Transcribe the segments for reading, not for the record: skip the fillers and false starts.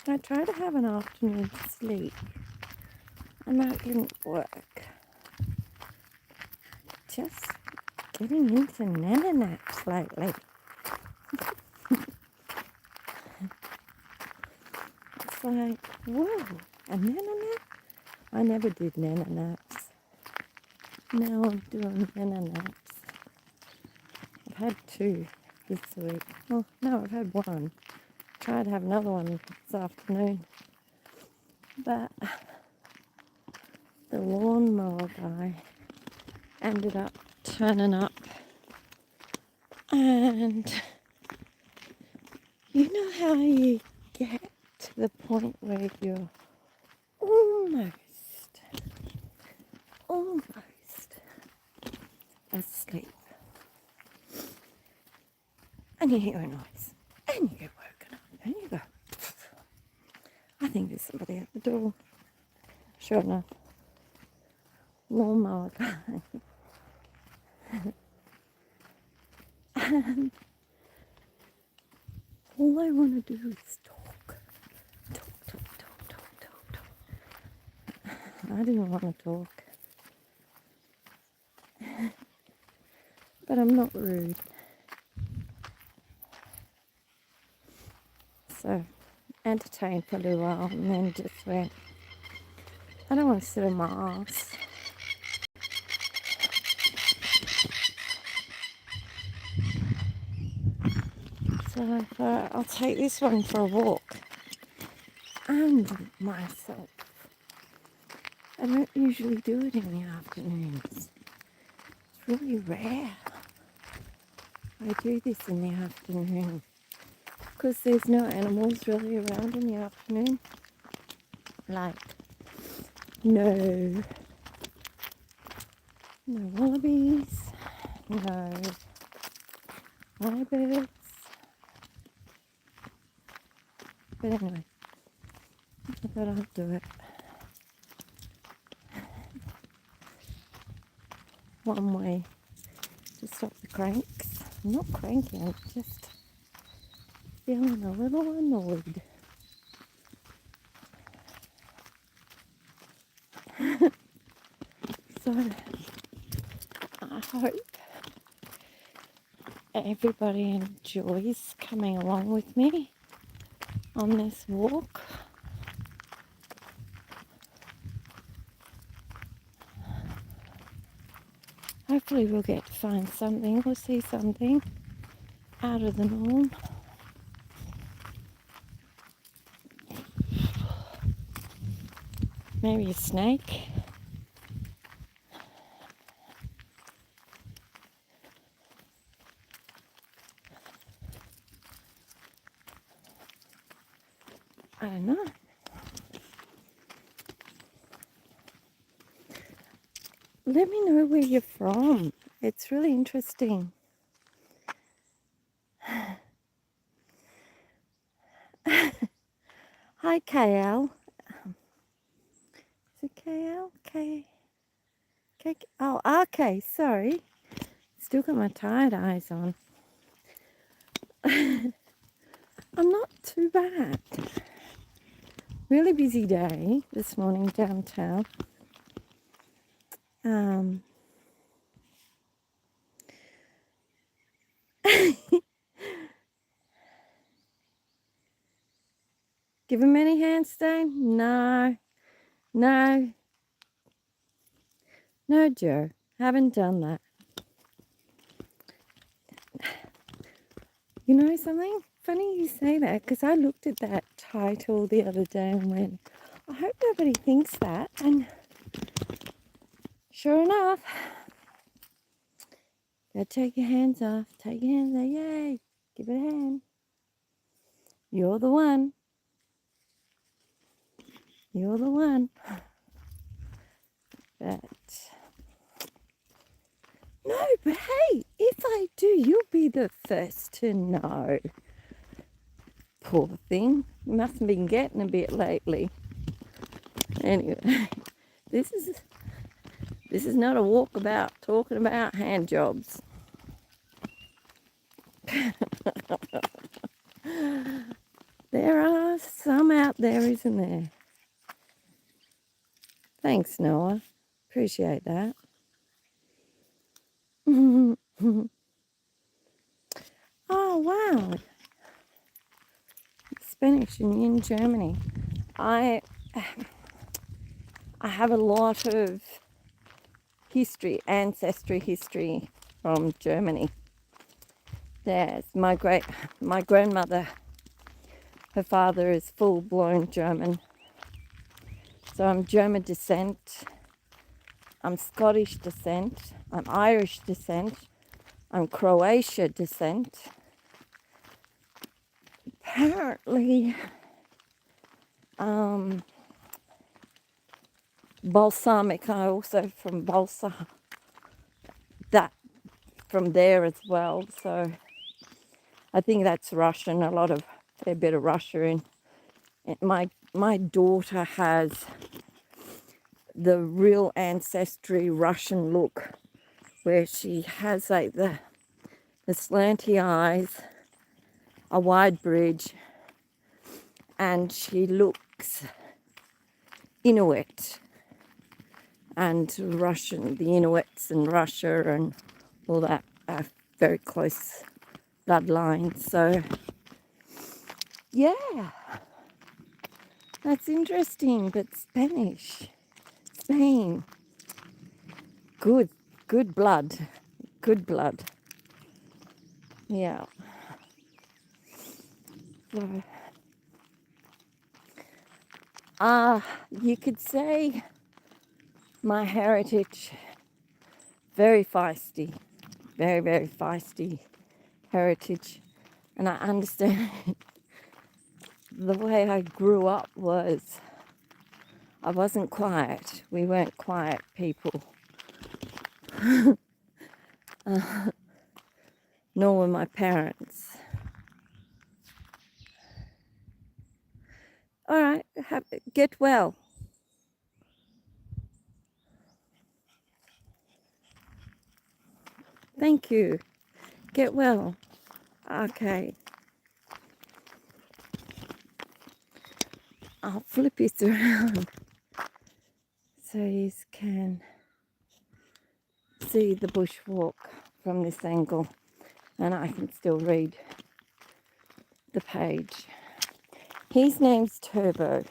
I tried to have an afternoon sleep and that didn't work. Just getting into nana naps lately. It's like, whoa, a nana nap? I never did nana naps. Now I'm doing nana naps. I've had 2 this week. Well, no, I've had 1. Tried to have another one this afternoon. But the lawnmower guy ended up turning up. And you know how you get to the point where you're almost asleep. And you hear a noise. And you get woken up. And you go, I think there's somebody at the door. Sure enough, lawnmower guy. And all I want to do is talk. Talk. I didn't want to talk. But I'm not rude. So, entertained for a little while and then just went, I don't want to sit on my ass. So I thought, I'll take this one for a walk. And myself. I don't usually do it in the afternoons. It's really rare. I do this in the afternoon. Because there's no animals really around in the afternoon. Like, no wallabies, no rabbits. But anyway, I thought I'd do it. One way to stop the cranks. I'm not cranky, I'm just feeling a little annoyed. So I hope everybody enjoys coming along with me on this walk. Hopefully we'll get to find something or see something out of the norm. Maybe a snake. I don't know. Let me know where you're from. It's really interesting. Hi, KL. Is it KL? Oh, RK, sorry. Still got my tired eyes on. I'm not too bad. Really busy day this morning downtown. Give him any handstand? No, Joe. Haven't done that. You know something? Funny you say that, because I looked at that title the other day and went, I hope nobody thinks that. And sure enough, gotta take your hands off. Take your hands off. Yay. Give it a hand. You're the one. You're the one. But no, but hey, if I do, you'll be the first to know. Poor thing. You must have been getting a bit lately. Anyway, this is not a walk about talking about hand jobs. There are some out out there, isn't there? Thanks, Noah. Appreciate that. Oh, wow. Spanish in Germany. I have a lot of ancestry history from Germany. There's my grandmother, her father is full-blown German. So I'm German descent, I'm Scottish descent, I'm Irish descent, I'm Croatia descent. Apparently, balsamic, I also from Balsa, that from there as well. So I think that's Russian, fair bit of Russia in. My daughter has the real ancestry Russian look, where she has like the slanty eyes, a wide bridge, and she looks Inuit and Russian. The Inuits and Russia and all that are very close bloodlines. So yeah, that's interesting. But Spanish, Spain, good blood, good blood. Yeah. So, you could say my heritage, very feisty, very, very feisty heritage. And I understand the way I grew up was I wasn't quiet. We weren't quiet people. Nor were my parents. All right, get well. Thank you. Get well. Okay. I'll flip it around so you can see the bushwalk from this angle, and I can still read the page. His name's Turbo.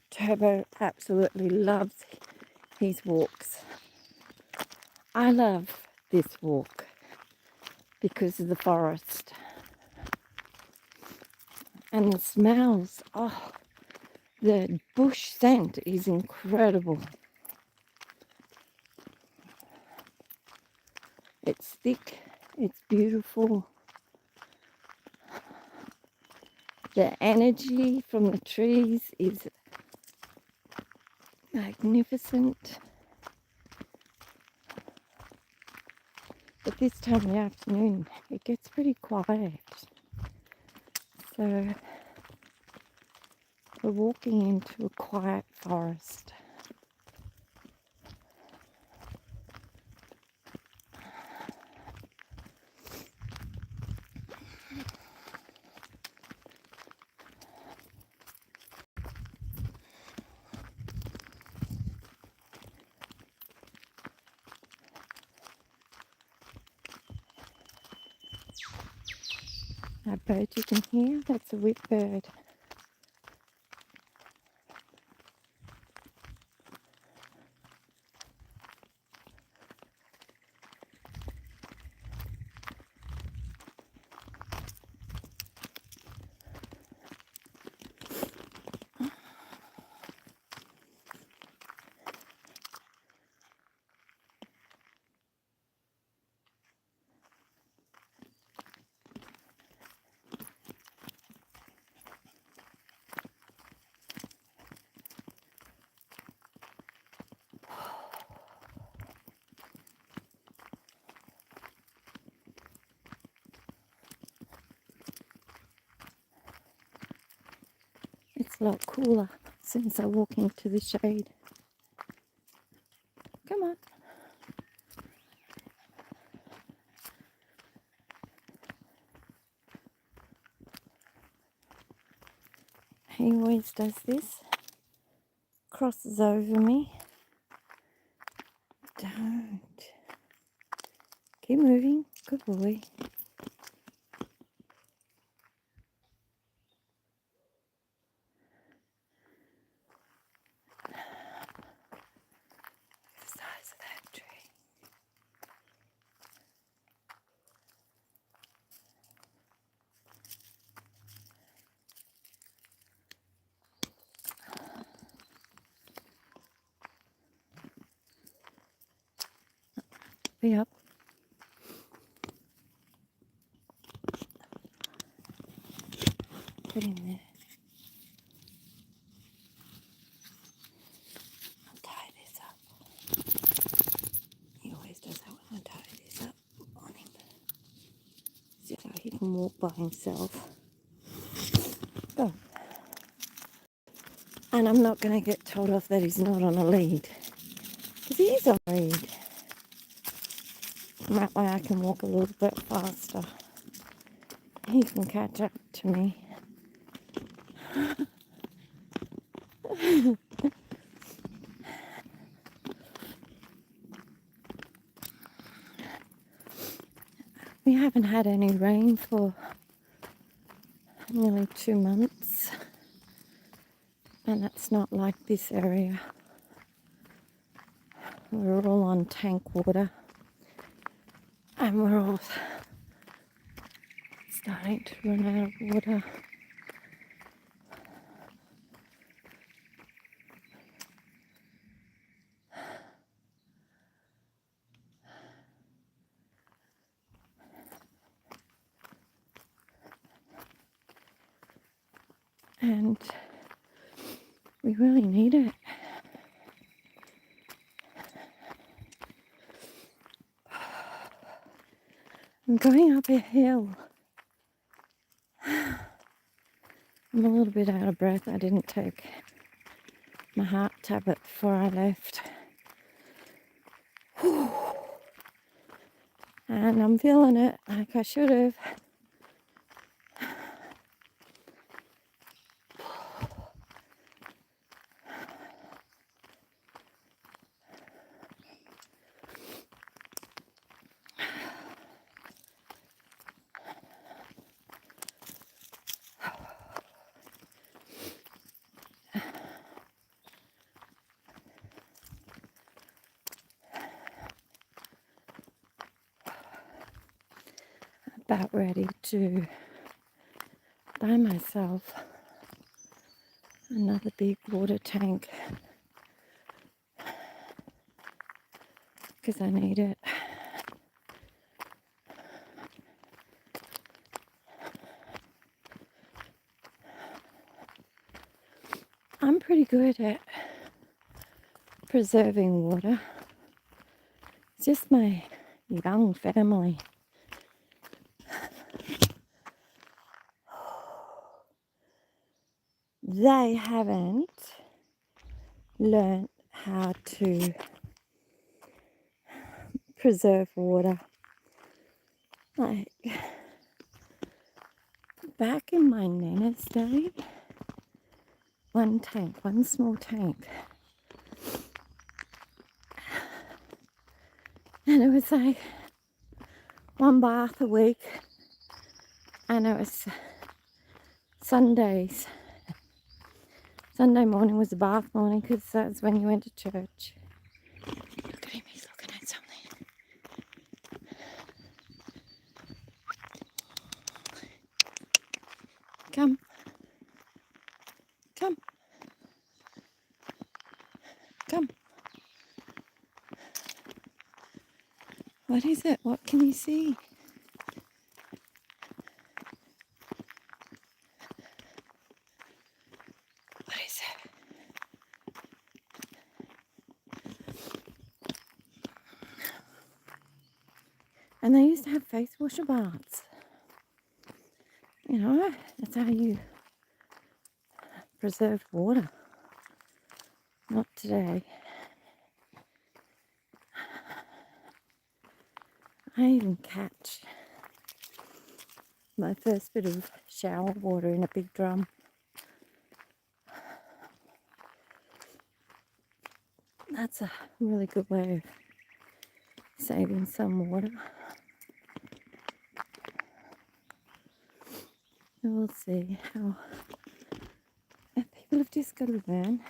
Turbo absolutely loves his walks. I love this walk because of the forest and the smells. Oh, the bush scent is incredible. It's thick, it's beautiful. The energy from the trees is magnificent. But this time of the afternoon, it gets pretty quiet. So we're walking into a quiet forest. That bird you can hear, that's a whip bird. It's a lot cooler since I walk into the shade. Come on. He always does this. Crosses over me. Don't. Keep moving. Good boy. The size of that tree. Be up. Put him there. I'll tie this up. He always does that when I tie this up on him. So he can walk by himself. Go. And I'm not going to get told off that he's not on a lead. Because he is on a lead. That way I can walk a little bit faster. He can catch up to me. We haven't had any rain for nearly 2 months. And it's not like this area. We're all on tank water. And we're all starting to run out of water. And we really need it. I'm going up a hill. I'm a little bit out of breath. I didn't take my heart tablet before I left. And I'm feeling it like I should have. About ready to buy myself another big water tank because I need it. I'm pretty good at preserving water. It's just my young family. They haven't learned how to preserve water. Like, back in my nana's day, one small tank. And it was like one bath a week. And it was Sundays. Sunday morning was a bath morning because that's when you went to church. Look at him, he's looking at something. Come. Come. Come. What is it? What can you see? What is it? And they used to have face washer baths. You know, that's how you preserve water. Not today. I even catch my first bit of shower water in a big drum. That's a really good way of saving some water. And we'll see how. And people have just got to learn.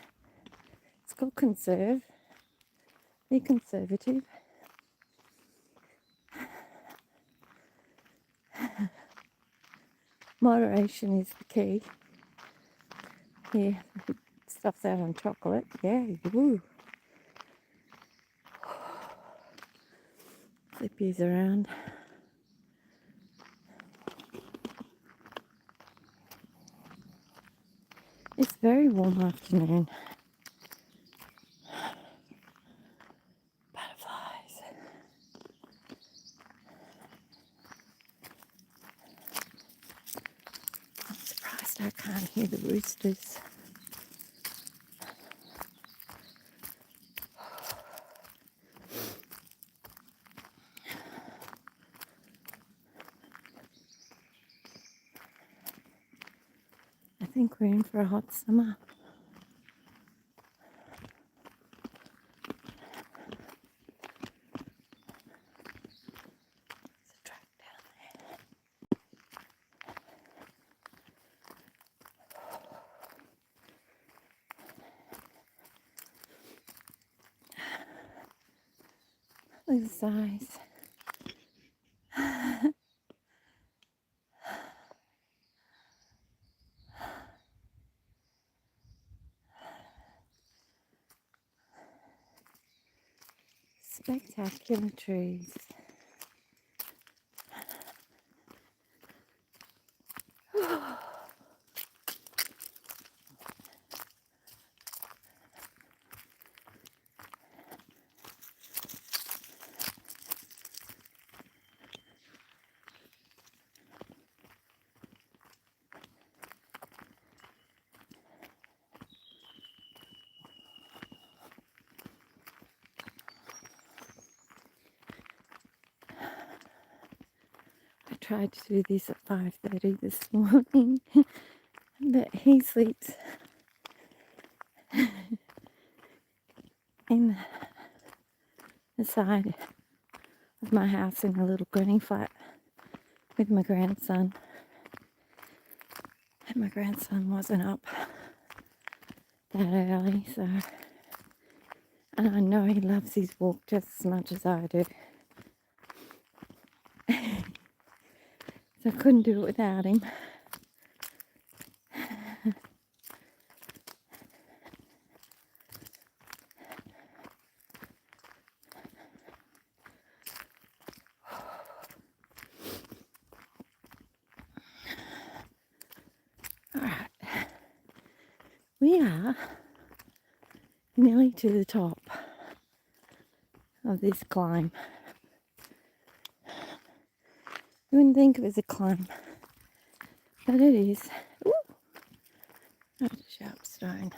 It's called conserve. Be conservative. Moderation is the key. Here, stuff's out on chocolate. Yeah, woo. Flip these around. It's a very warm afternoon. Butterflies. I'm surprised I can't hear the roosters. I think we're in for a hot summer. There's a track down there. Look at the size. Spectacular trees. I tried to do this at 5:30 this morning, but he sleeps in the side of my house in a little granny flat with my grandson. And my grandson wasn't up that early, so, and I know he loves his walk just as much as I do. So I couldn't do it without him. Alright, we are nearly to the top of this climb. You wouldn't think it was a climb, but it is. Ooh, that's a sharp stone.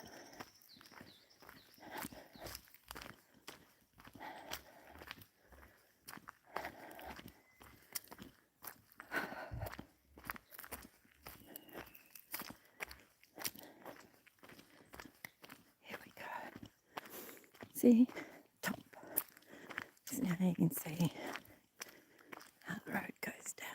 Here we go. See? Top. So now you can see how the road goes down.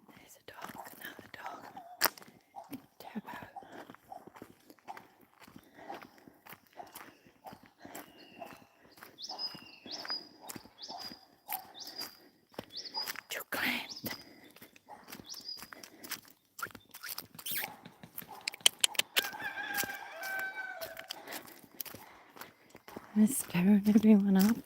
There's a dog, another dog. Turbo. Chocolate. I'm stirring everyone up.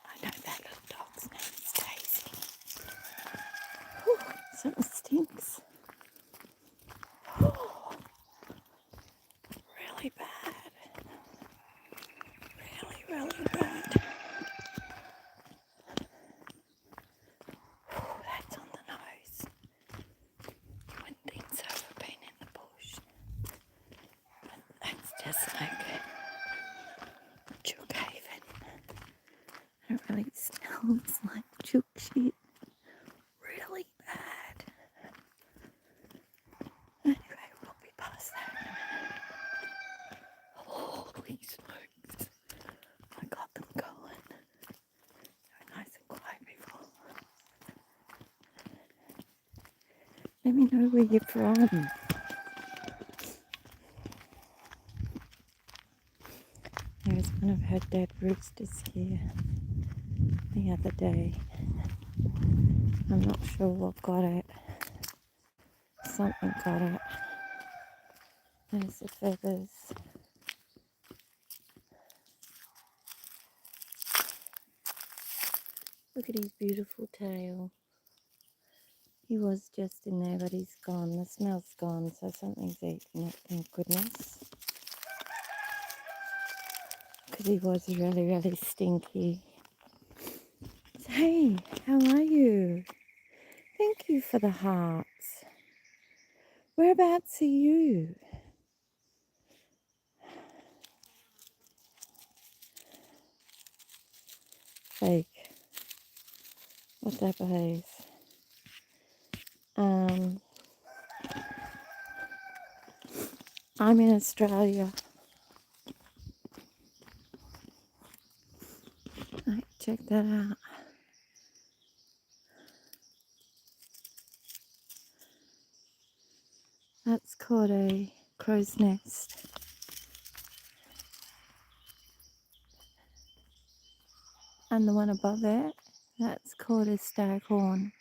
I know that little dog's name is Daisy. Whew, something stinks. smells like chook shit really bad. Anyway, we'll be past that. Holy smokes. I got them going. They were nice and quiet before. Let me know where you're from. There was one of her dead roosters here the other day. I'm not sure what got it. Something got it. There's the feathers. Look at his beautiful tail. He was just in there, but he's gone. The smell's gone, so something's eaten it, thank goodness. Because he was really, really stinky. So, hey, how are you? Thank you for the hearts. Whereabouts are you? Fake. What's that, please? I'm in Australia. Right, check that out. That's called a crow's nest. And the one above it, that's called a staghorn.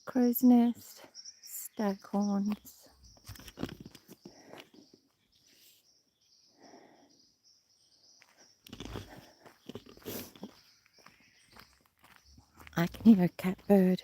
Crow's nest, staghorns. I can hear a catbird.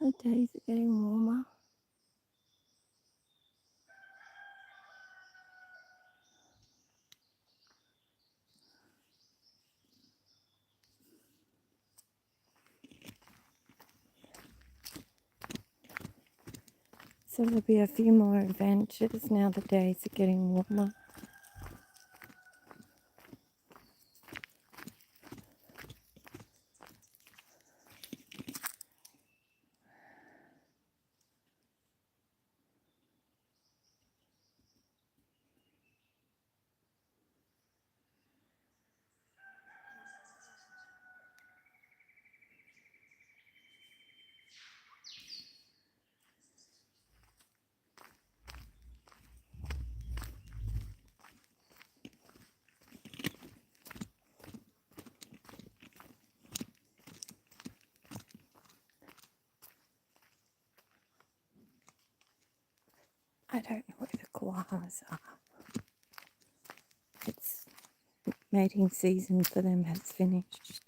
The days are getting warmer. So there'll be a few more adventures now the days are getting warmer. I don't know where the koalas are. It's mating season for them has finished.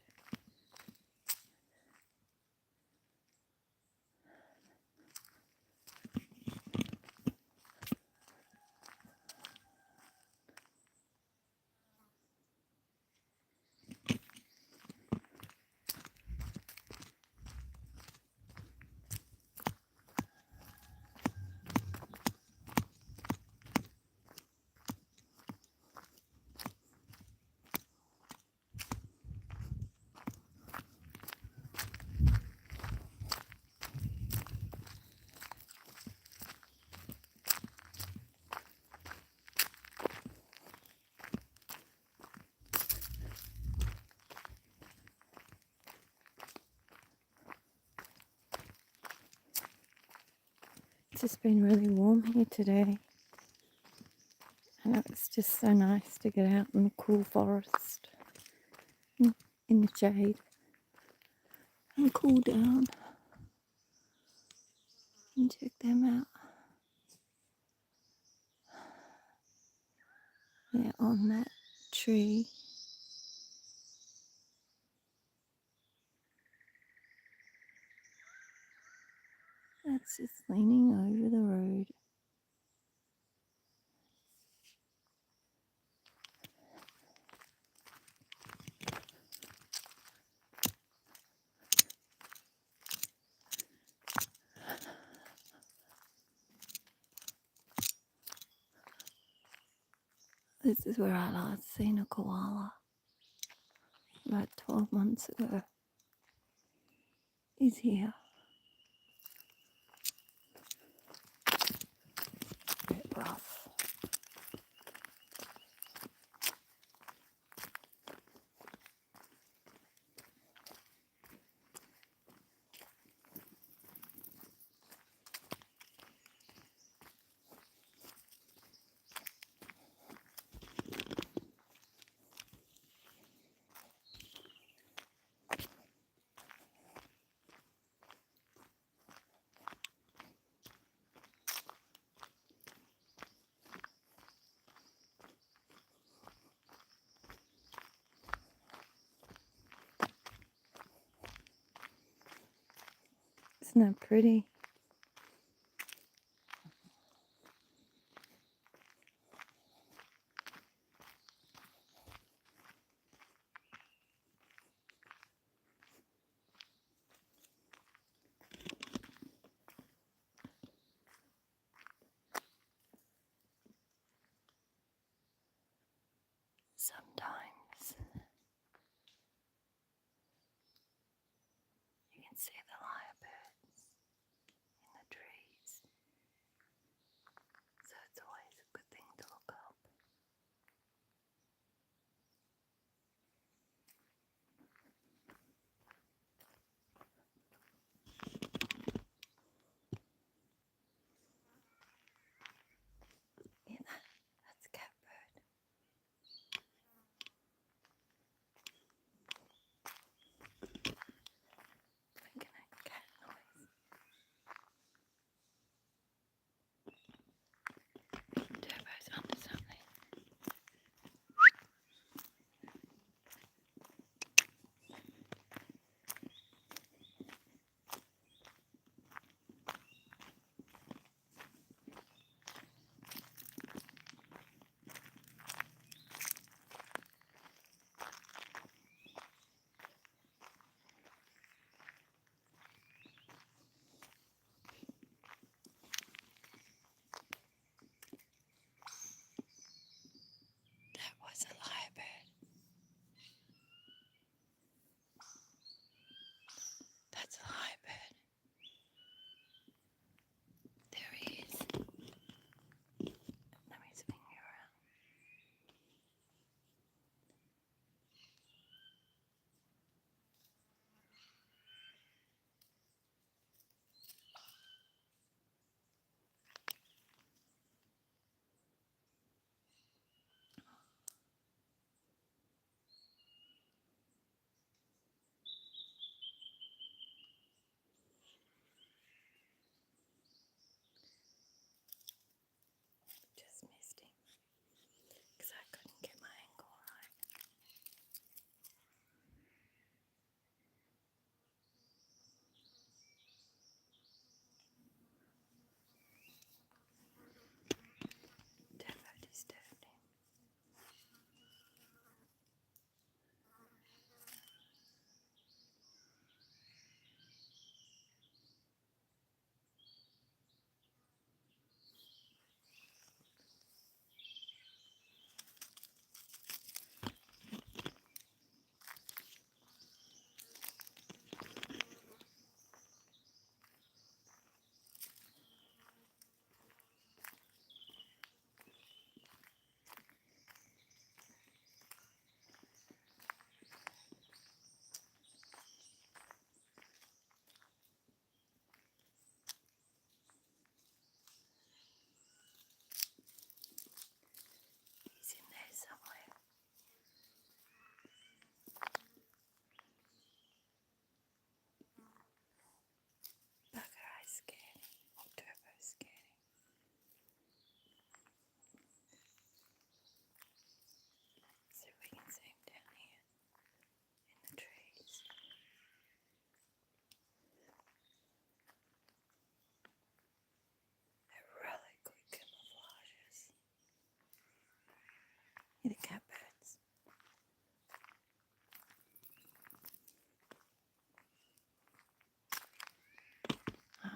It's just been really warm here today. And it's just so nice to get out in the cool forest, in the shade, and cool down and check them out. They're on that tree. That's just leaning over the road. This is where I last seen a koala about 12 months ago. He's here. A bit rough. Isn't that pretty? Sometimes you can see the lyrebirds in the trees, so it's always a good thing to look up. Yeah, that's a catbird. I'm gonna catch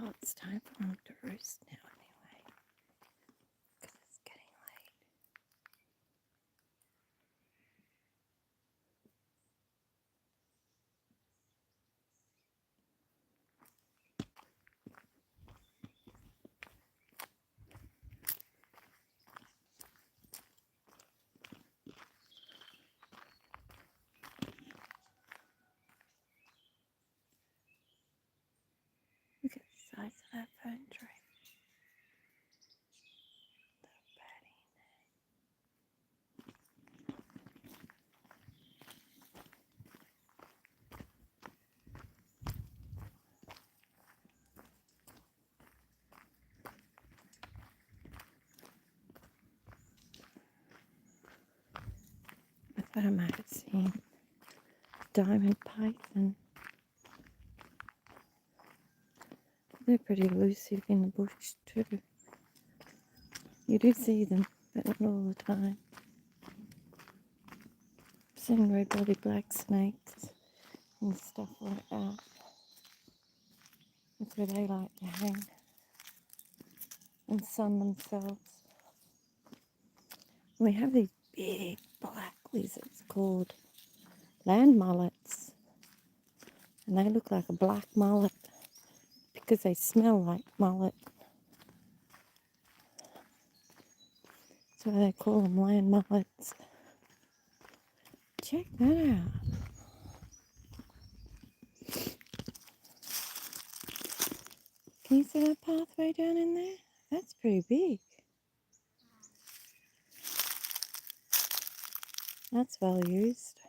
Oh, it's time for them to roost now anyway, because it's getting late. Look at the size of that fern tree. Little birdie. I thought I might have seen diamond python. They're pretty elusive in the bush too. You do see them, but not all the time. I've seen red-bellied black snakes and stuff like that. That's where they like to hang and sun themselves. We have these big black lizards called land mullets, and they look like a black mullet because they smell like mullet. That's why they call them land mullets. Check that out. Can you see that pathway down in there? That's pretty big. That's well used.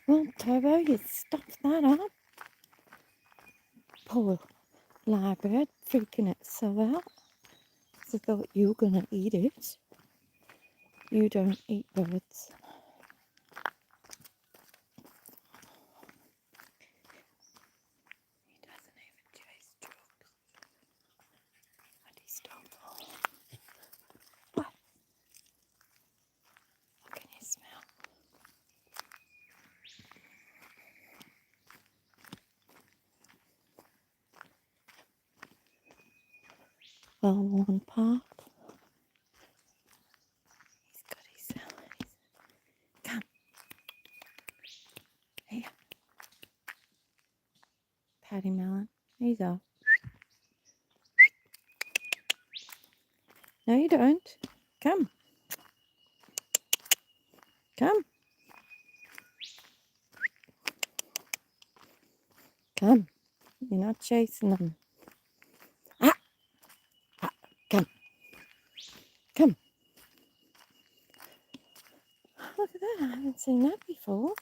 Well, Tobo, you stuffed that up. Poor lyrebird freaking itself out. I thought you were going to eat it. You don't eat birds. He doesn't even chase chooks. But he stopped. What? What can you smell? Well-worn path. He's got his salads. Come. Here. Paddy melon. There you go. No, you don't. Come. Come. Come. You're not chasing them. Ah! Ah! Come. Come. Look at that. I haven't seen that before.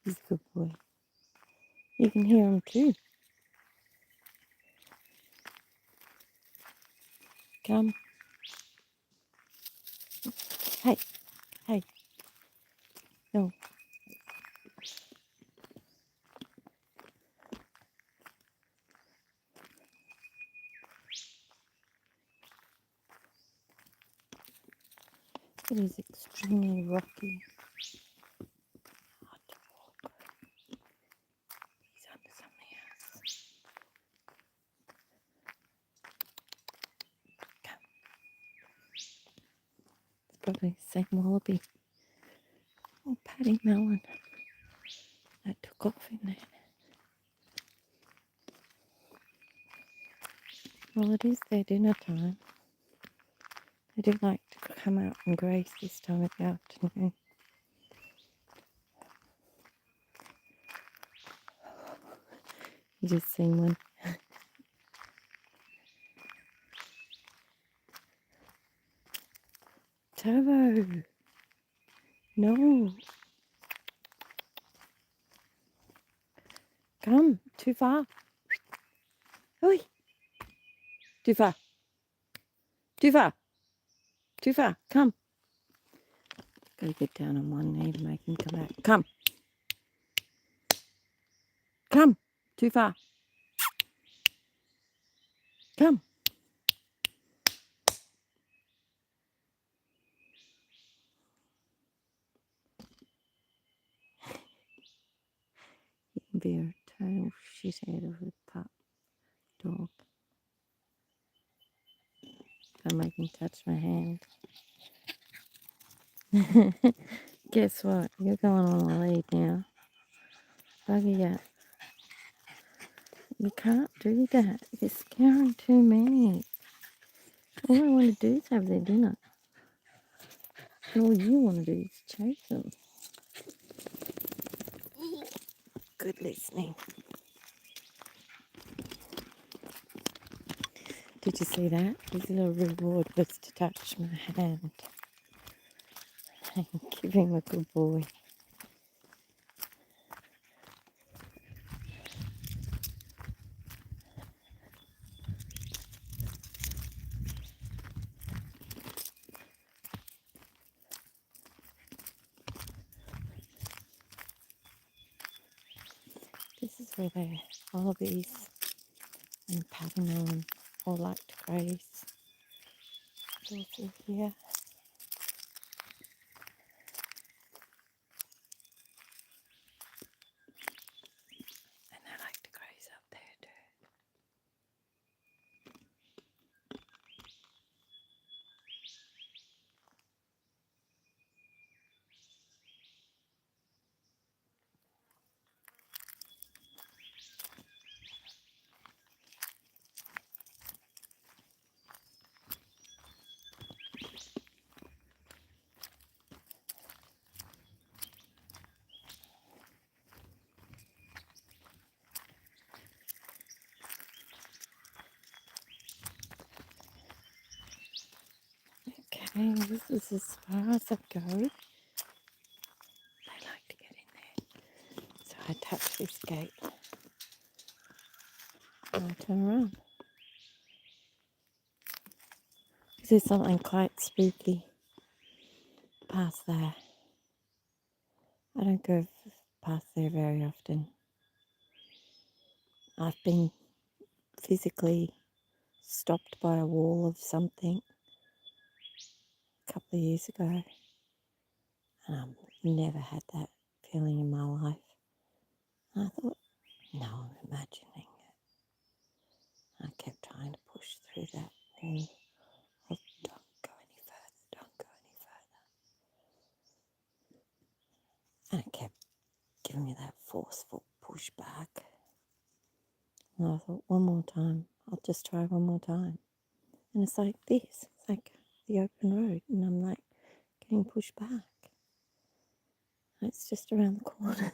He's a good boy. You can hear him too. Come. Hey. Hey. No. It is extremely rocky. Hard to walk. He's under something else. Come. It's probably the same wallaby. Oh, Paddy melon. That took off in there. Well, it is their dinner time. They do like to come out and graze this time of the afternoon. You just seen one. Tobo! No! Come, too far. Oi! Too far. Too far. Too far. Come. Gotta get down on one knee to make him come back. Come. Come. Too far. Come. You can be a total shithead of a pup dog. Don't make him touch my hand. Guess what? You're going on the lead now. Buggy up. You can't do that. You're scaring too many. All I want to do is have their dinner. And all you want to do is chase them. Good listening. Did you see that? His little reward was to touch my hand. Give him a good boy. This is where the wallabies and paddington all like to graze. All through here. And they like to graze up there too. Okay, this is as far as I go. They like to get in there. So I touch this gate. And I turn around. There's something quite spooky past there. I don't go past there very often. I've been physically stopped by a wall of something a couple of years ago. And I've never had that feeling in my life. And I thought, no, I'm imagining it. I kept trying to push through that wall. Oh, don't go any further, don't go any further. And it kept giving me that forceful push back. And I thought, one more time, I'll just try one more time. And it's like this, it's like the open road, and I'm like getting pushed back. And it's just around the corner.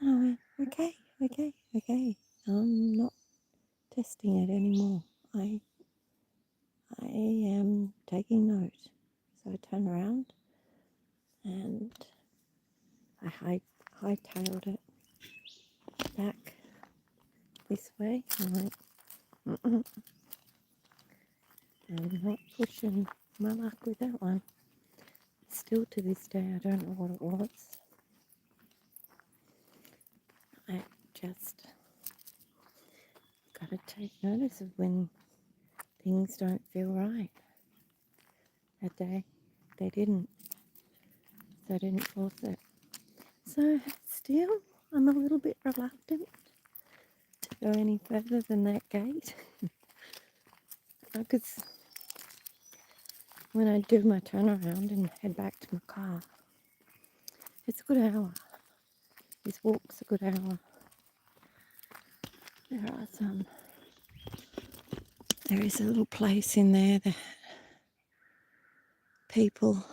And I went, okay. I'm not testing it anymore. I am taking note. So I turn around and I hightailed it back this way. I'm like, I'm not pushing my luck with that one. Still to this day, I don't know what it was. I just got to take notice of when things don't feel right. That day, they didn't. So I didn't force it. So still, I'm a little bit reluctant to go any further than that gate. Because when I do my turnaround and head back to my car, it's a good hour. This walk's a good hour. There is a little place in there that people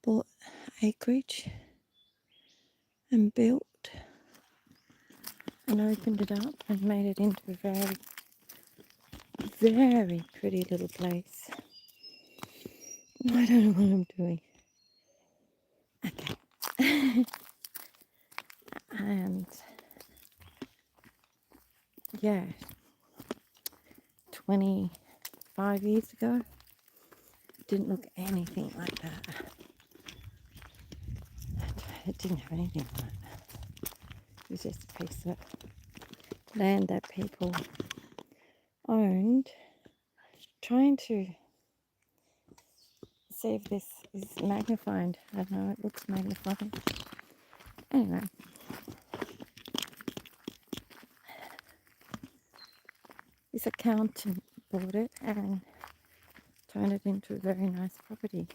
bought acreage and built and opened it up and made it into a very, very pretty little place. I don't know what I'm doing. Okay. And yeah, 25 years ago, it didn't look anything like that. It didn't have anything on it. It was just a piece of land that people owned. Trying to see if this is magnified. I don't know, it looks magnified. Anyway, this accountant bought it and turned it into a very nice property.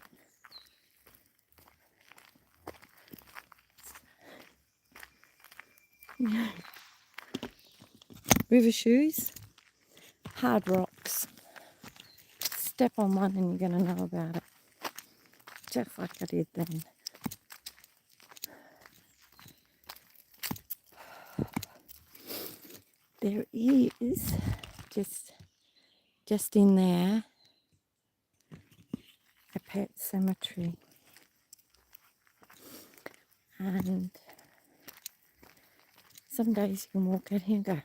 River shoes, hard rocks. Step on one and you're going to know about it. Just like I did then. There is just in there a pet cemetery, and some days you can walk out here and go,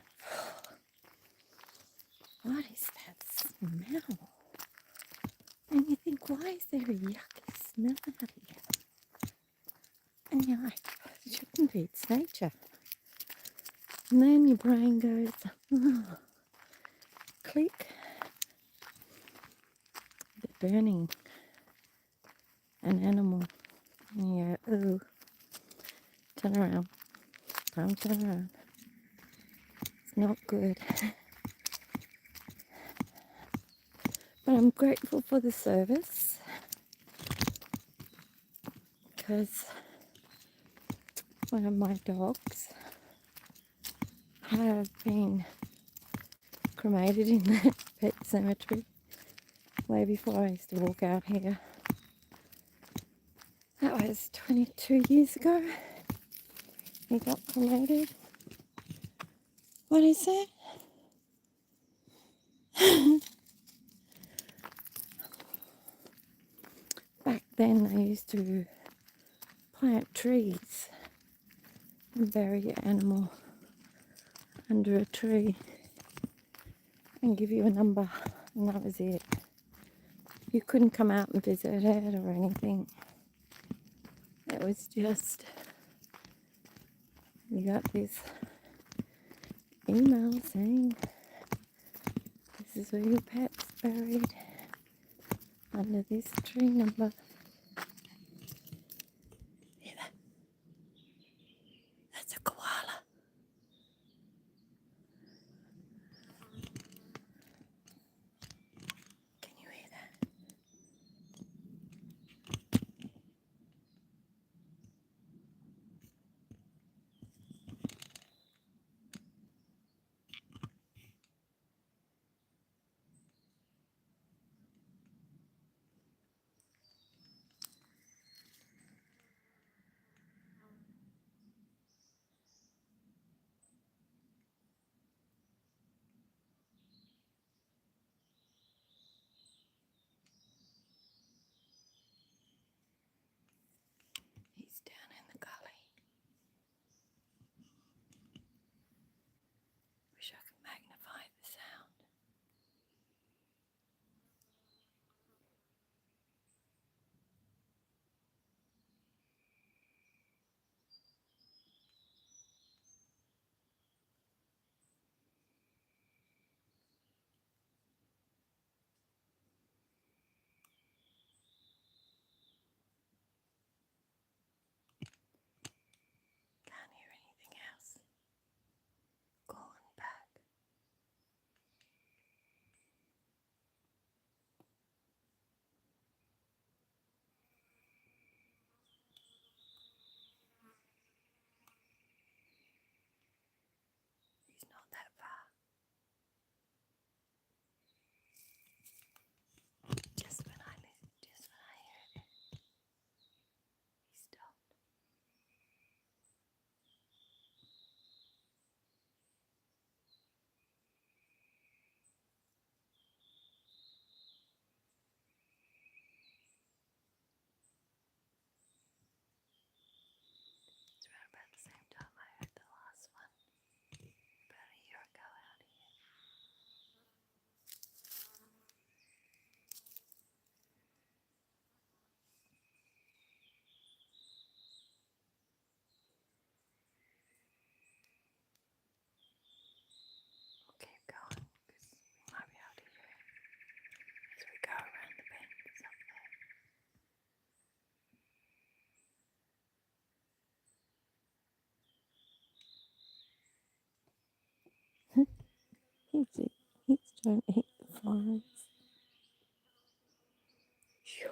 what is that smell? And you think, why is there a yucky smell out here? And you're like, it shouldn't be, it's nature. And then your brain goes, oh, click. They're burning an animal. And you go, ooh, turn around. Time to turn around. It's not good. But I'm grateful for the service, because one of my dogs have been cremated in that pet cemetery way before I used to walk out here. That was 22 years ago. He got cremated. What is it? Back then they used to plant trees and bury your animal under a tree and give you a number, and that was it. You couldn't come out and visit it or anything. It was just, you got this email saying this is where your pet's buried, under this tree number. Hear that? That's a koala. Can you hear that? Don't eat the flies. Phew.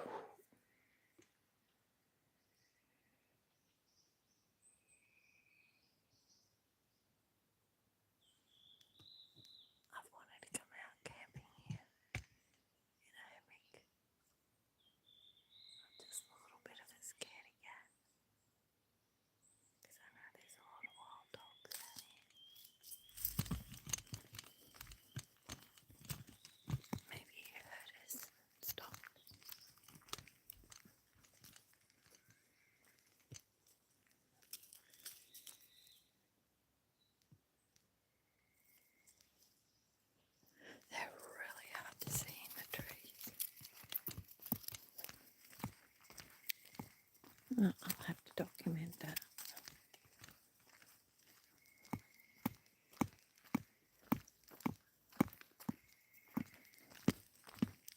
I've wanted to come out camping here in a hammock. I'm just a little bit of a scaredy cat because I know there's a lot of wild dogs out here. Maybe you heard us. Stop. They're really hard to see in the trees. I'll have to document that.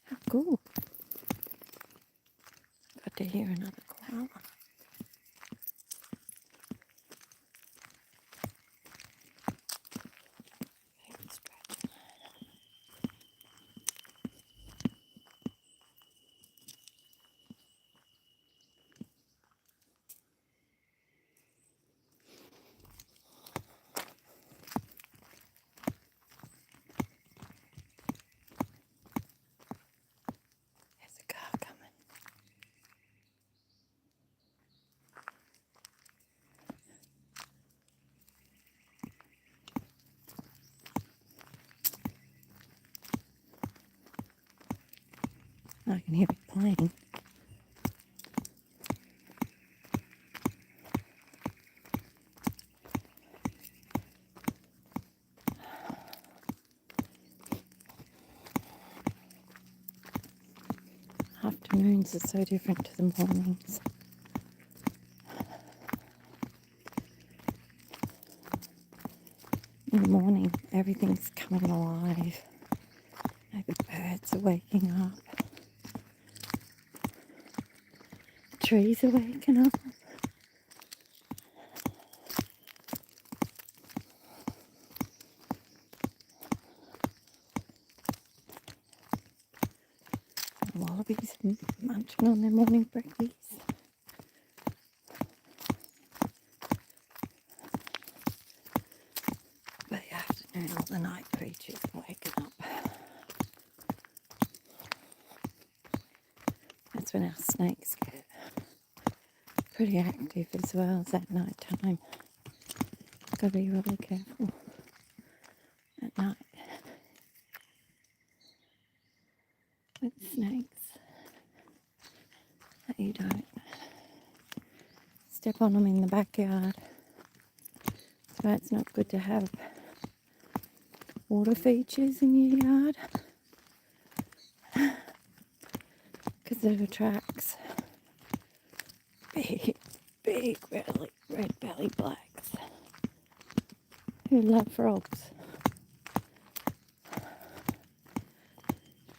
How cool. Got to hear another koala. Very stretching. There's a car coming. I can hear it playing. Afternoons are so different to the mornings. In the morning, everything's coming alive. The birds are waking up. Trees are waking up. Wallabies are munching on their morning breakfast. By the afternoon, all the night creatures are waking up. That's when our snakes get pretty active as well as at night time. Gotta be really careful at night with snakes that you don't step on them in the backyard. So it's not good to have water features in your yard because it attracts big red belly blacks who love frogs.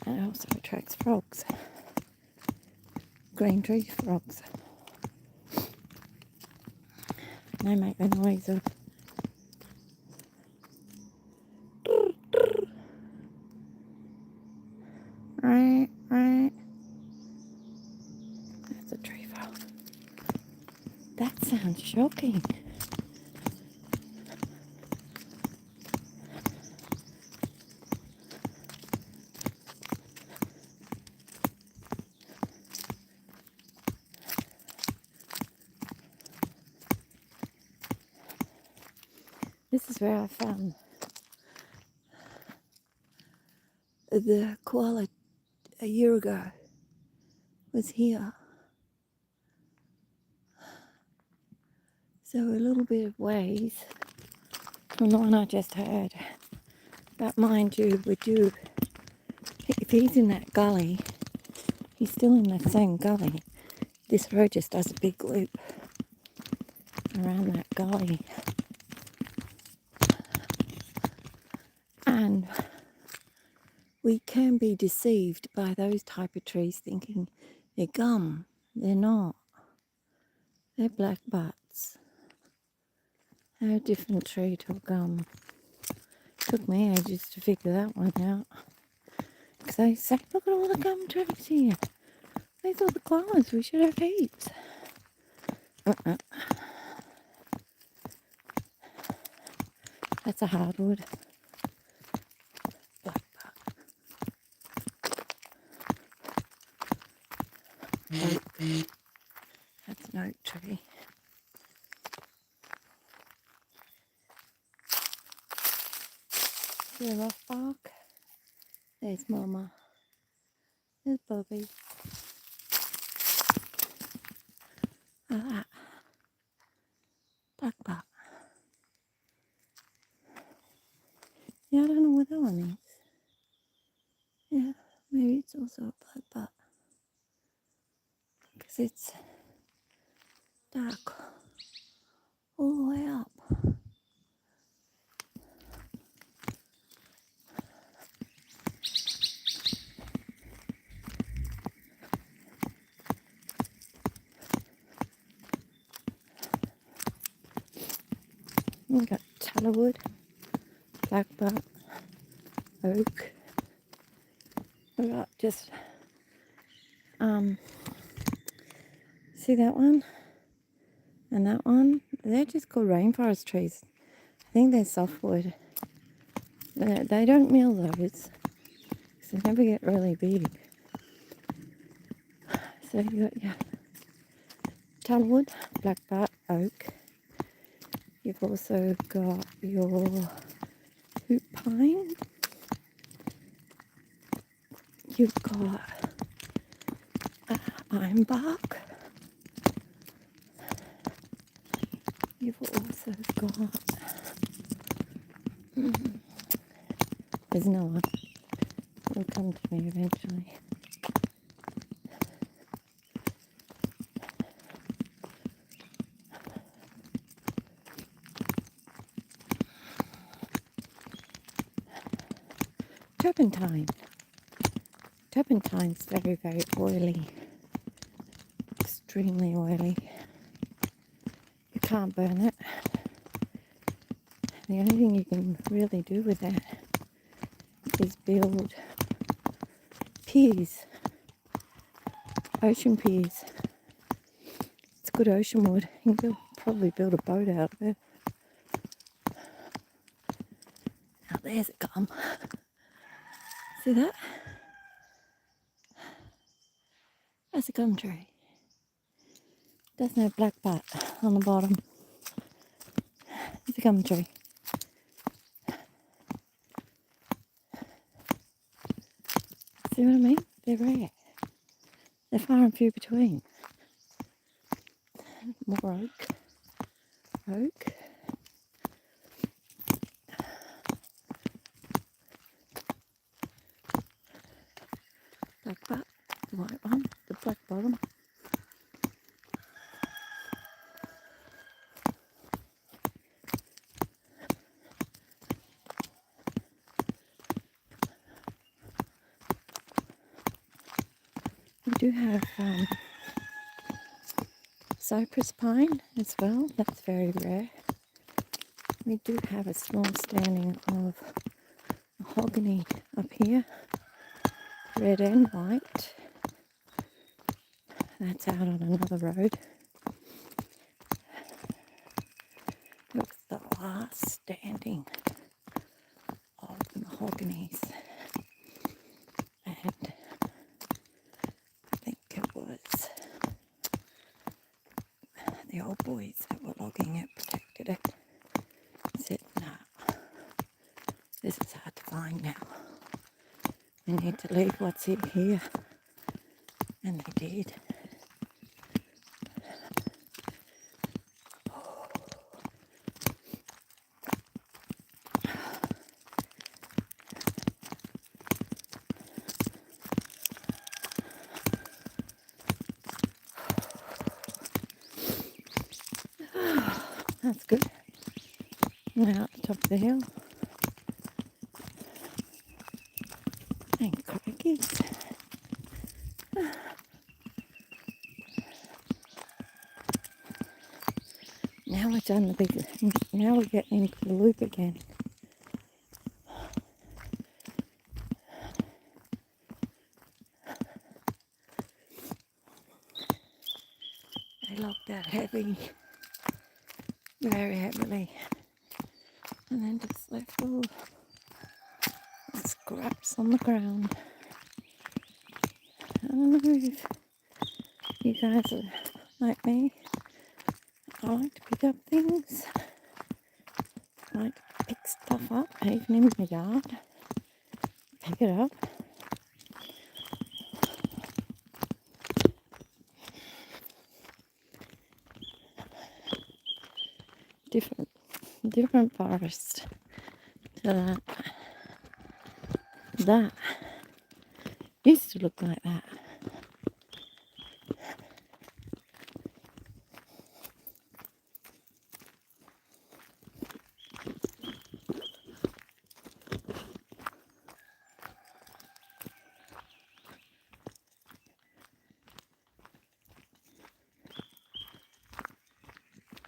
And it also attracts frogs, green tree frogs. They make the noise of That's a tree frog. That sounds shocking. This is where I found the koala a year ago. Was here. So a little bit of ways from the one I just heard. But mind you, if he's in that gully, he's still in that same gully. This road just does a big loop around that gully. And we can be deceived by those type of trees thinking they're gum. They're not. They're black butts. They're a different tree to a gum. Took me ages to figure that one out. Because they say, look at all the gum trees here. These are the climbers, we should have heaps. That's a hardwood. Black butt. Oak. That's an oak tree. There's rough bark. There's Mama. There's Bobby. Look at that. Black butt. Yeah, I don't know what that one is. Yeah, maybe it's also a black butt. Because it's dark all the way up. We've got tallowood, black butt, oak. We've got just, see that one? And that one? They're just called rainforest trees. I think they're softwood. They don't mill those, because they never get really big. So you got your tallowood, black butt, oak. You've also got your hoop pine. You've got ironbark. You've also got... There's no one. It'll come to me eventually. Turpentine. Turpentine's very, very oily. Extremely oily. You can't burn it. The only thing you can really do with it is build piers. Ocean piers. It's good ocean wood. You can probably build a boat out of it. Now there's a gum. See that? That's a gum tree. Doesn't have black butt on the bottom. It's a gum tree. See what I mean? They're rare. They're far and few between. More oak. Oak. Black butt. The white one. The black bottom. We do have cypress pine as well. That's very rare. We do have a small standing of mahogany up here. Red and white. That's out on another road. Looks the last standing of the mahoganies. And I think it was the old boys that were logging it, protected it. Said, no, this is hard to find now. We need to leave what's in here. And they did. That's good. Now at the top of the hill. And crikey's. Now we're done the big. Now we're getting into the loop again. logged that heavy, very heavily, and then just left all the scraps on the ground. I don't know if you guys are like me. I like to pick up things. I like to pick stuff up, even in my yard. Pick it up. Different forest to that. That used to look like that.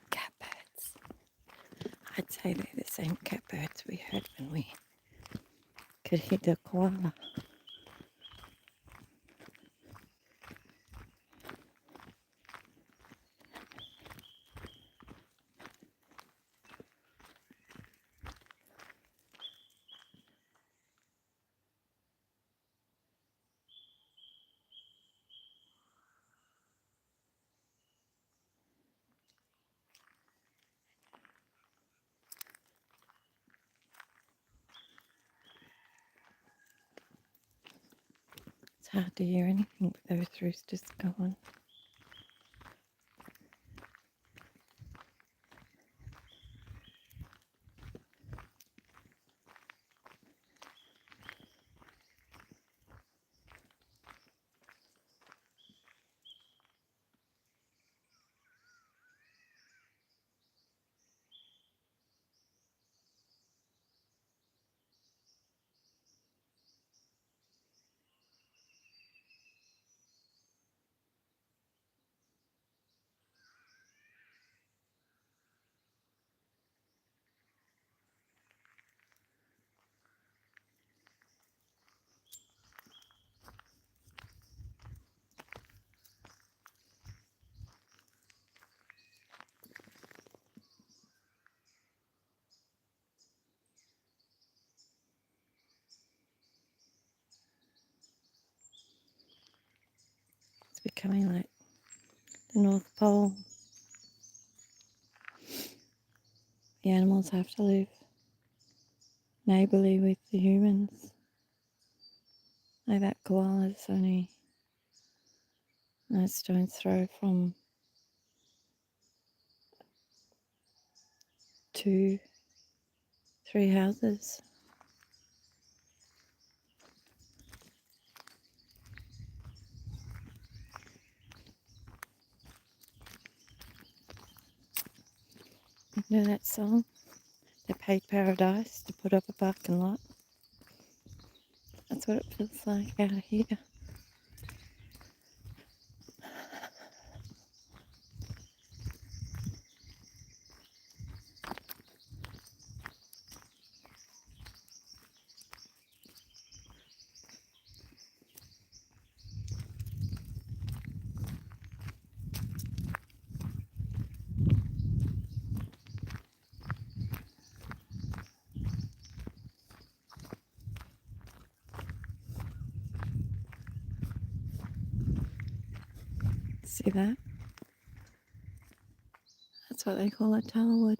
Catbirds. I'd say they're the same catbirds we heard when we could hear the koala. It's hard to hear anything with those roosters going. It's becoming like the North Pole. The animals have to live neighbourly with the humans. Like that koala is only a stone's throw from 2, 3 houses. You know that song? They paid paradise to put up a parking lot. That's what it feels like out here. See that? That's what they call a tallowood.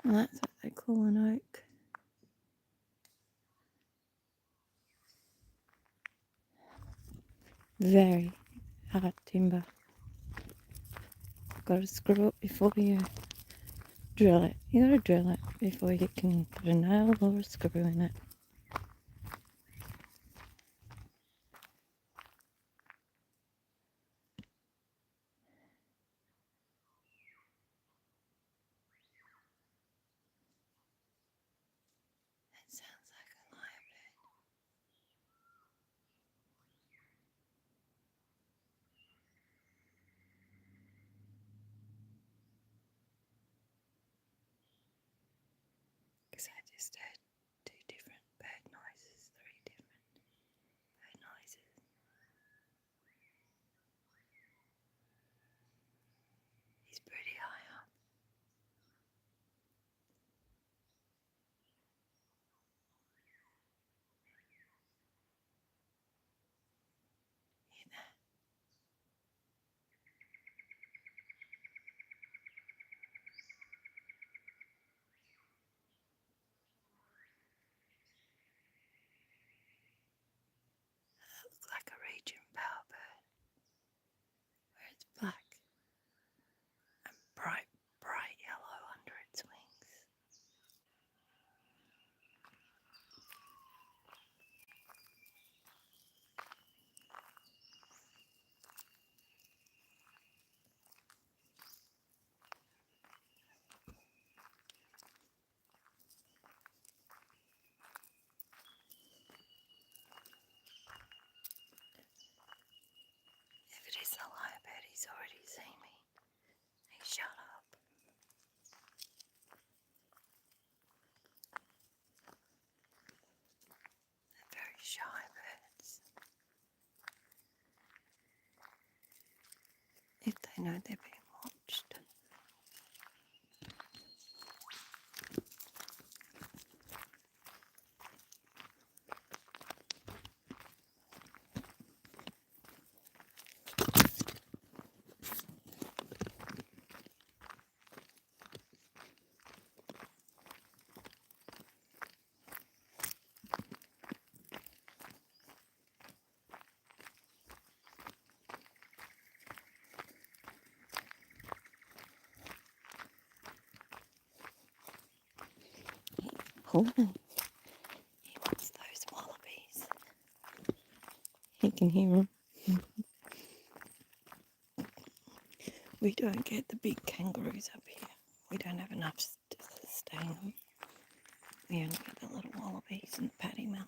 And that's what they call an oak. Very hard timber. Got to screw it before you drill it. You got to drill it before you can put a nail or a screw in it. It sounds like a lyrebird. Because I just heard 2 different bowerbird, where it's black and bright, bright yellow under its wings. If it is the lyrebird, he's already seen me. He shut up. They're very shy birds. If they know they're being watched. Pulling. He wants those wallabies. He can hear them. We don't get the big kangaroos up here. We don't have enough to sustain them. We only get the little wallabies and the paddy melons.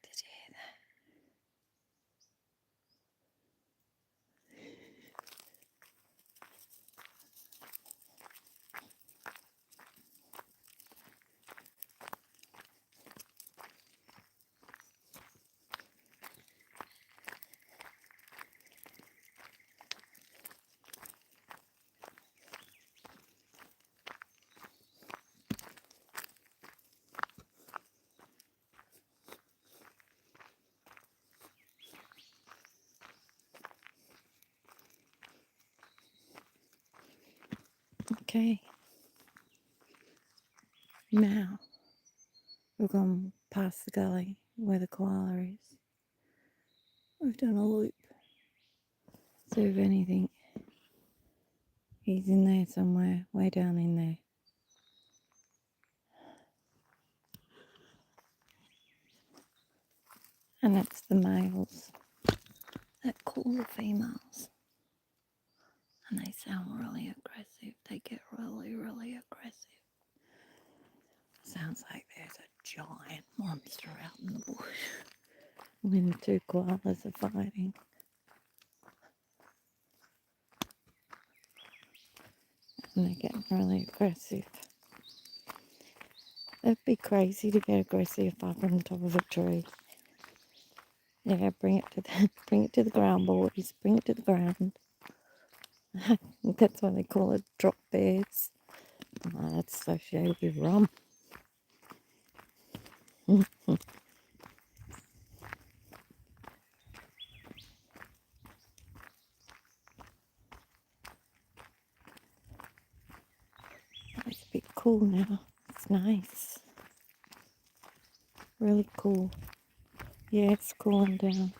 Did you hear that? Okay. Now we've gone past the gully where the koala is. We've done a loop. So if anything, he's in there somewhere, way down in there. And it's the males that call the females. And they sound really aggressive. They get really, really aggressive. Sounds like there's a giant monster out in the bush when the two koalas are fighting. And they're getting really aggressive. It'd be crazy to get aggressive up on top of a tree. Yeah, bring it to the ground, boys. Bring it to the ground. That's why they call it drop bears. Oh, that's associated with rum. It's a bit cool now. It's nice. Really cool. Yeah, it's cooling down.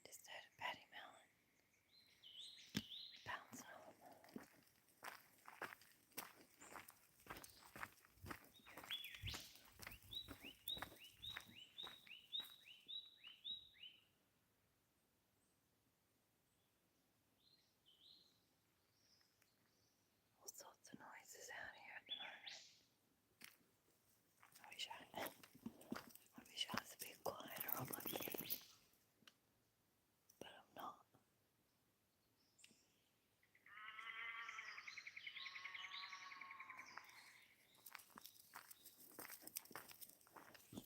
Just heard a paddy melon bouncing on. wish I was a bit quieter on my bed, but I'm not.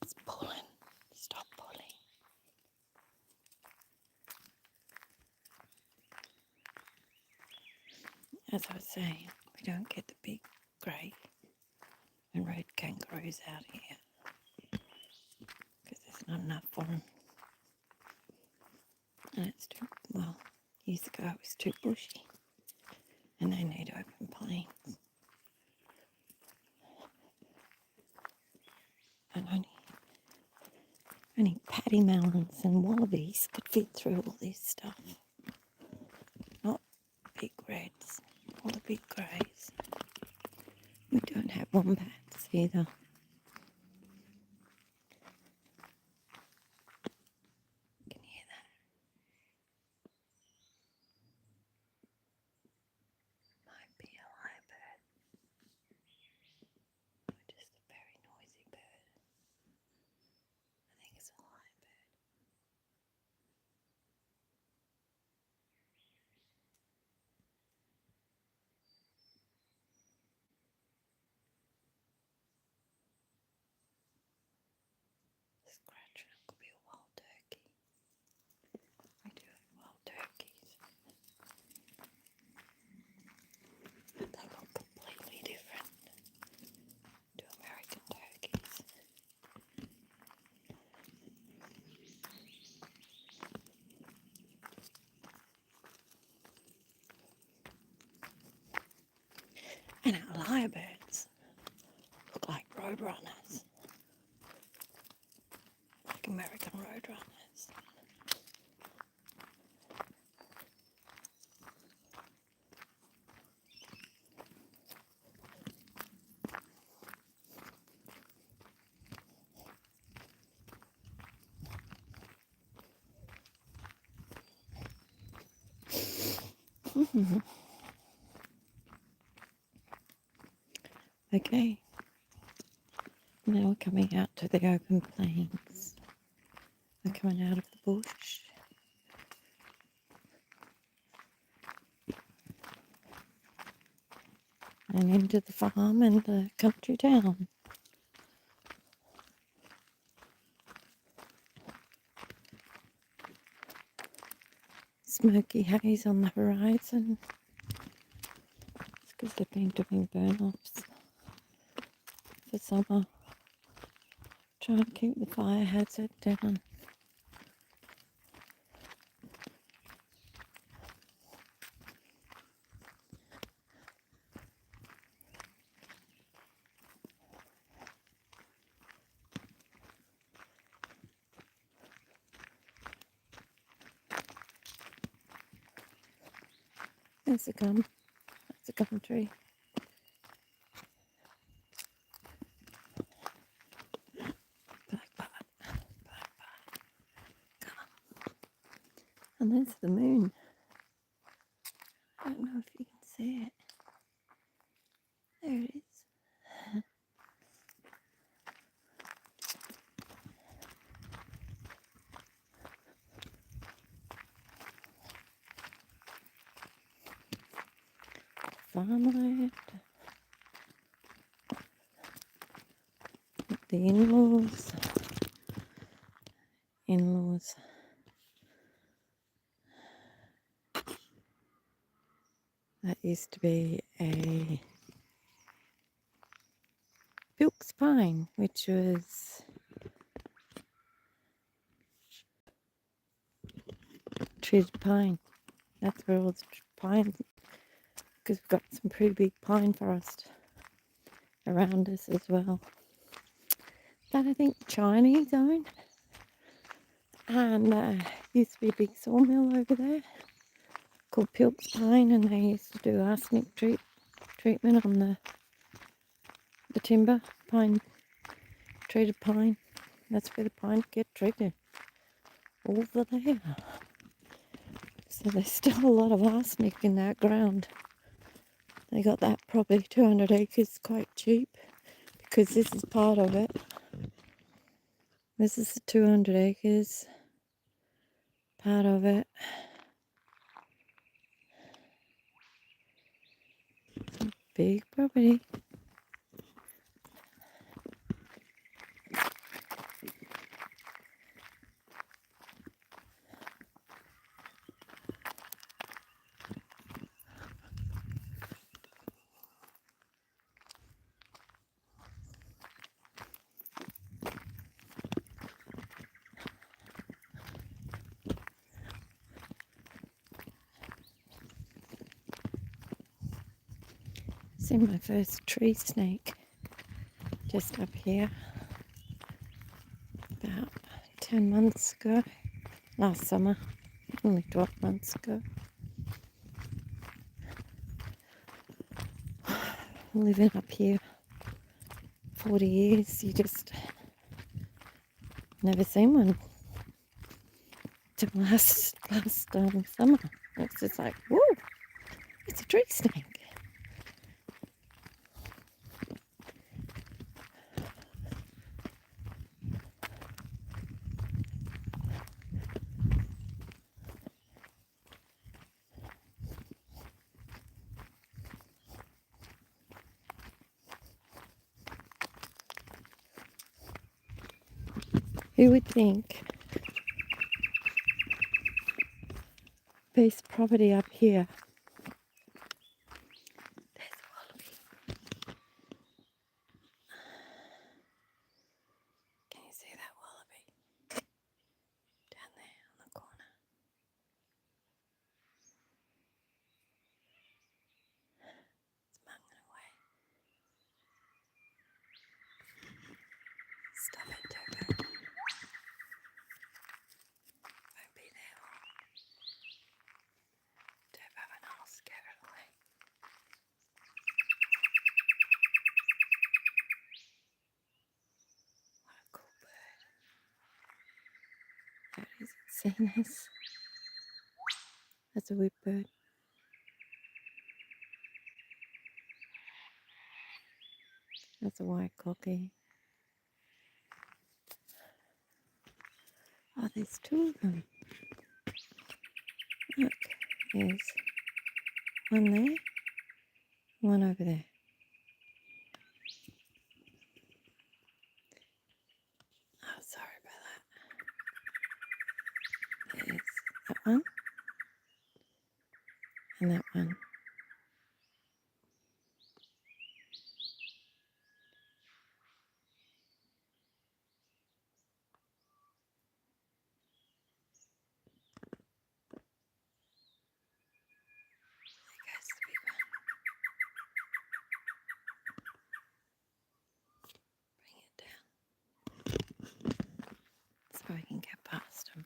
It's pulling. Stop pulling. As I was saying, we don't get the big grey and red kangaroos out here because there's not enough for them. And it's too, well, years ago it was too bushy and they need open plains. And only paddy melons and wallabies could fit through all this stuff. Not big reds or the big greys. We don't have wombats either. Can you hear that? Might be a lyrebird. Or just a very noisy bird. I think it's a lyrebird. Scratch, it could be a wild turkey. We do have wild turkeys. But they look completely different to American turkeys. And our lyrebirds look like roadrunners, like American roadrunners. Okay, now we're coming out to the open plains. We're coming out of the bush. And into the farm and the country town. Smoky haze on the horizon. It's because they've been doing burn-offs for summer. Trying to keep the fire hazard down. There's a gum. That's a gum tree. Blackbird. Gum. And there's the moon. I don't know if you can see it. There it is. Farmland. The in-laws. In-laws. That used to be a Wilkes pine, which was treated pine. That's where all the pine, because we've got some pretty big pine forest around us as well. That I think Chinese own. And used to be a big sawmill over there called Wilkes Pine, and they used to do arsenic treatment on the timber, pine, treated pine. That's where the pine get treated, over there. So there's still a lot of arsenic in that ground. They got that probably 200 acres quite cheap, because this is part of it. This is the 200 acres, part of it. Big property. Seen my first tree snake just up here about 10 months ago, last summer, only 12 months ago. Living up here 40 years, you just never seen one till last summer. It's just like, whoa, it's a tree snake. Who would think this property up here, there's a wallaby. Can you see that wallaby? Down there on the corner. It's munging away. Stop it, Turbo. Won't be there long. Turbo and I'll scare it away. What a cool bird. There it is. It's seen us. That's a whip bird. That's a white cocky. Oh, there's two of them. Look, there's one there, one over there. Oh, sorry about that. There's that one and that one. There goes the big one. Bring it down so I can get past them.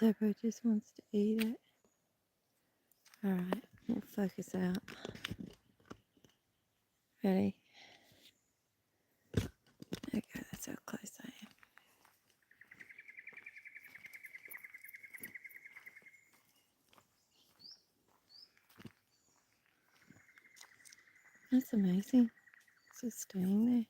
Zebra just wants to eat it. Alright, we'll focus out. Ready? Okay, that's how close I am. That's amazing. It's just staying there.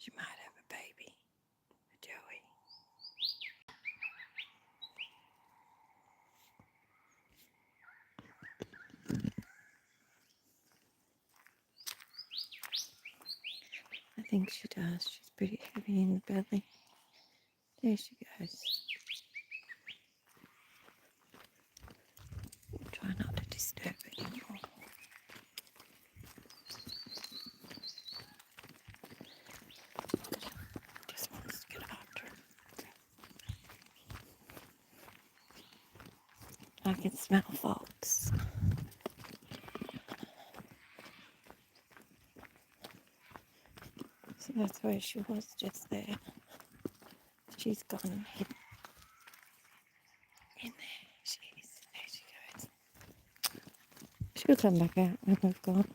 She might have a baby, a Joey. I think she does. She's pretty heavy in the belly. There she goes. Try not to disturb it anymore. Just wants to get after it. I can smell fox. So that's where she was just there. She's gone and hidden in there. She is. There she goes. She'll come back out when we've gone.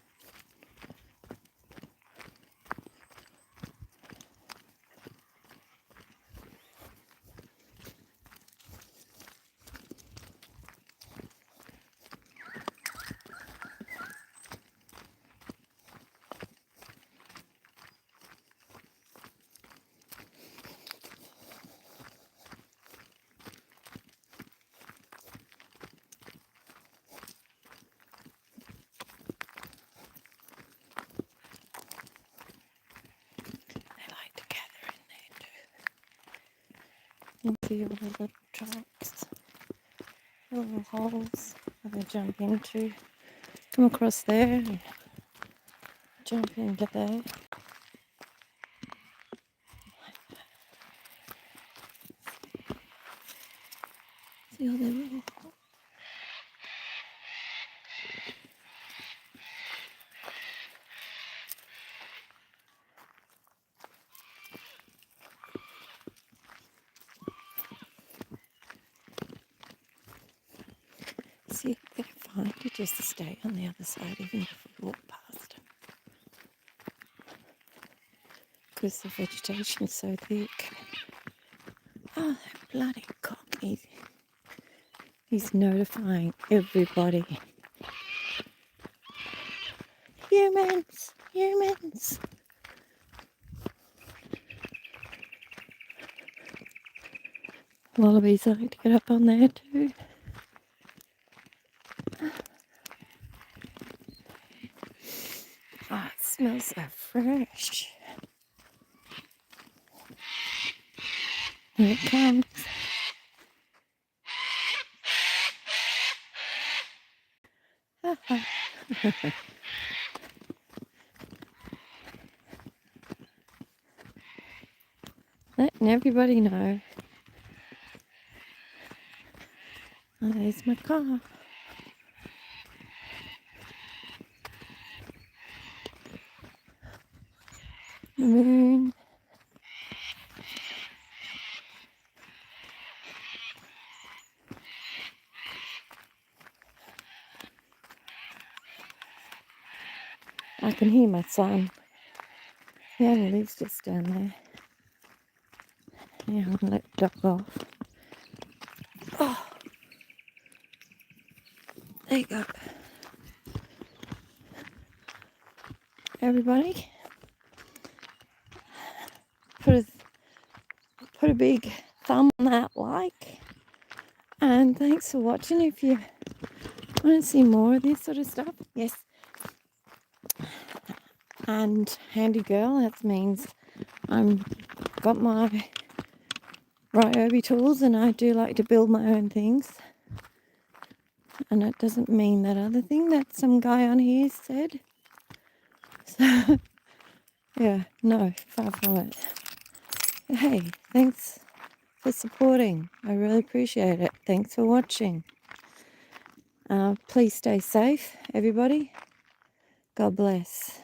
You can see all the little tracks, little holes that they jump into. Come across there and jump into there. See all the little holes. See, they're fine to just stay on the other side even if we walk past them. Because the vegetation's so thick. Oh, that bloody cock. He's notifying everybody. Humans! Humans! Wallabies like to get up on there too. Oh, it smells so fresh. Here it comes. Letting everybody know. Oh, there's my car. The moon. I can hear my son. He only lives just down there. Yeah, I'll let the dog off. Oh, there you go. Everybody, put a big thumb on that like. And thanks for watching. If you want to see more of this sort of stuff, yes. And handy girl, that means I'm got my Ryobi tools and I do like to build my own things. And it doesn't mean that other thing that some guy on here said. So, yeah, no, far from it. But hey, thanks for supporting. I really appreciate it. Thanks for watching. Please stay safe, everybody. God bless.